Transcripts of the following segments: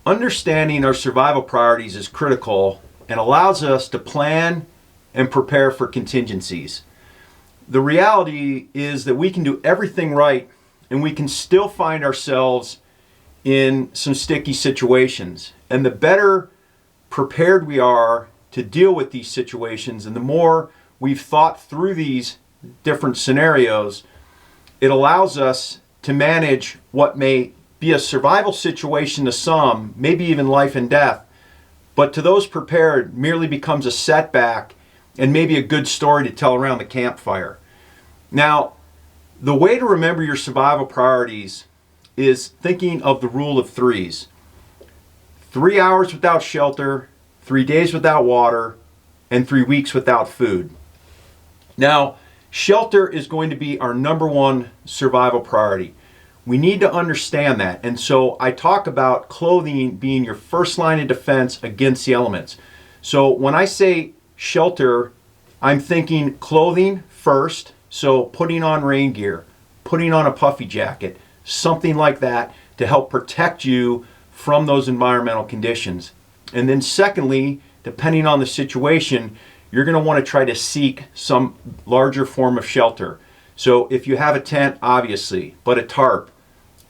understanding our survival priorities is critical and allows us to plan and prepare for contingencies. The reality is that we can do everything right and we can still find ourselves in some sticky situations. And the better prepared we are to deal with these situations and the more we've thought through these different scenarios, it allows us to manage what may be a survival situation to some, maybe even life and death, but to those prepared merely becomes a setback and maybe a good story to tell around the campfire. Now, the way to remember your survival priorities is thinking of the rule of threes. 3 hours without shelter, 3 days without water, and 3 weeks without food. Now, shelter is going to be our number one survival priority. We need to understand that. And so I talk about clothing being your first line of defense against the elements. So when I say shelter, I'm thinking clothing first. So putting on rain gear, putting on a puffy jacket, something like that to help protect you from those environmental conditions. And then secondly, depending on the situation, you're going to want to try to seek some larger form of shelter. So if you have a tent, obviously, but a tarp,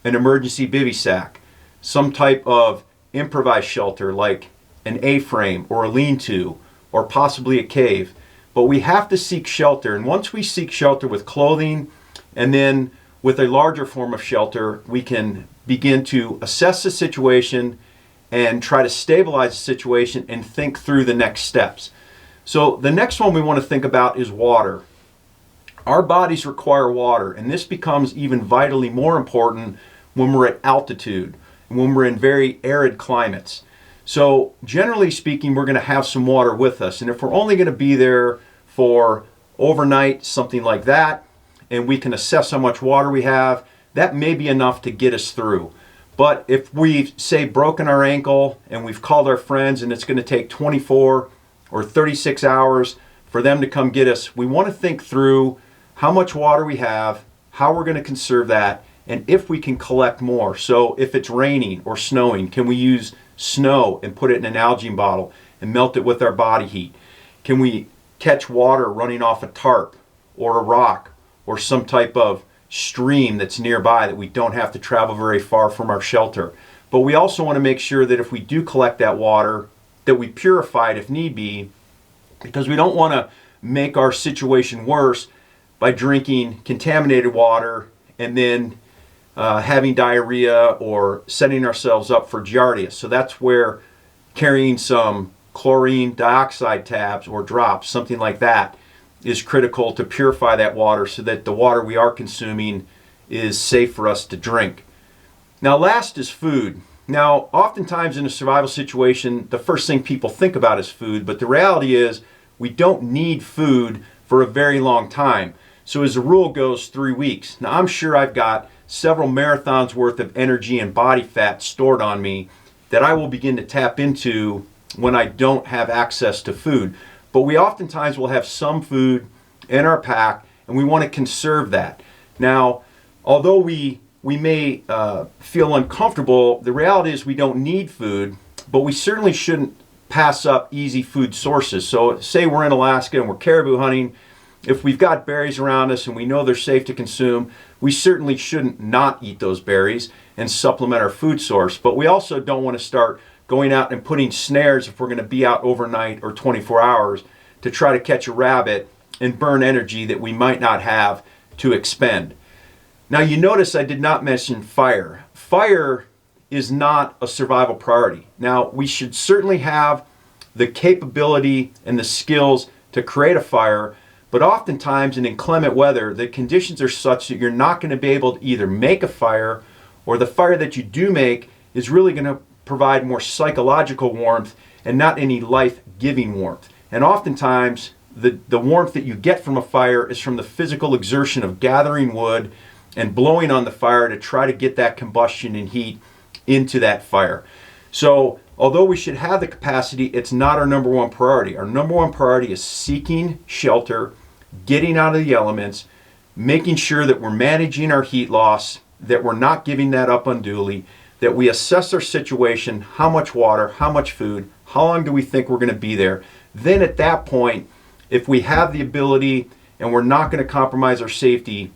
an emergency bivy sack, some type of improvised shelter like an A-frame or a lean-to or possibly a cave. But we have to seek shelter. And once we seek shelter with clothing and then with a larger form of shelter, we can begin to assess the situation and try to stabilize the situation and think through the next steps. So the next one we want to think about is water. Our bodies require water, and this becomes even vitally more important when we're at altitude, when we're in very arid climates. So generally speaking, we're going to have some water with us. And if we're only going to be there for overnight, something like that, and we can assess how much water we have, that may be enough to get us through. But if we've, say, broken our ankle and we've called our friends and it's going to take 24 or 36 hours for them to come get us, we want to think through how much water we have, how we're going to conserve that, and if we can collect more. So if it's raining or snowing, can we use snow and put it in an Algene bottle and melt it with our body heat? Can we catch water running off a tarp or a rock or some type of stream that's nearby that we don't have to travel very far from our shelter? But we also want to make sure that if we do collect that water, that we purify it if need be, because we don't want to make our situation worse by drinking contaminated water and then having diarrhea or setting ourselves up for giardia. So that's where carrying some chlorine dioxide tabs or drops, something like that, is critical to purify that water so that the water we are consuming is safe for us to drink. Now, last is food. Now, oftentimes in a survival situation, the first thing people think about is food, but the reality is we don't need food for a very long time. So as the rule goes, 3 weeks. Now, I'm sure I've got several marathons worth of energy and body fat stored on me that I will begin to tap into when I don't have access to food. But we oftentimes will have some food in our pack, and we want to conserve that. Now, although we may feel uncomfortable, the reality is we don't need food, but we certainly shouldn't pass up easy food sources. So say we're in Alaska and we're caribou hunting. If we've got berries around us and we know they're safe to consume, we certainly shouldn't not eat those berries and supplement our food source. But we also don't want to start going out and putting snares if we're going to be out overnight or 24 hours to try to catch a rabbit and burn energy that we might not have to expend. Now, you notice I did not mention fire. Fire is not a survival priority. Now, we should certainly have the capability and the skills to create a fire, but oftentimes in inclement weather, the conditions are such that you're not going to be able to either make a fire, or the fire that you do make is really going to provide more psychological warmth and not any life-giving warmth. And oftentimes, the warmth that you get from a fire is from the physical exertion of gathering wood and blowing on the fire to try to get that combustion and heat into that fire. So although we should have the capacity, it's not our number one priority. Our number one priority is seeking shelter, getting out of the elements, making sure that we're managing our heat loss, that we're not giving that up unduly, that we assess our situation, how much water, how much food, how long do we think we're going to be there. Then at that point, if we have the ability and we're not going to compromise our safety,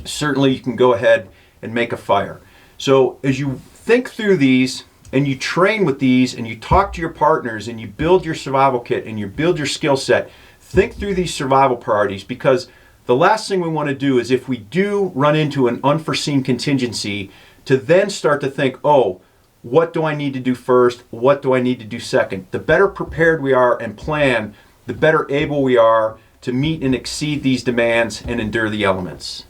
certainly you can go ahead and make a fire. So as you think through these and you train with these and you talk to your partners and you build your survival kit and you build your skill set, think through these survival priorities, because the last thing we want to do is, if we do run into an unforeseen contingency, to then start to think, oh, what do I need to do first? What do I need to do second? The better prepared we are and plan, the better able we are to meet and exceed these demands and endure the elements.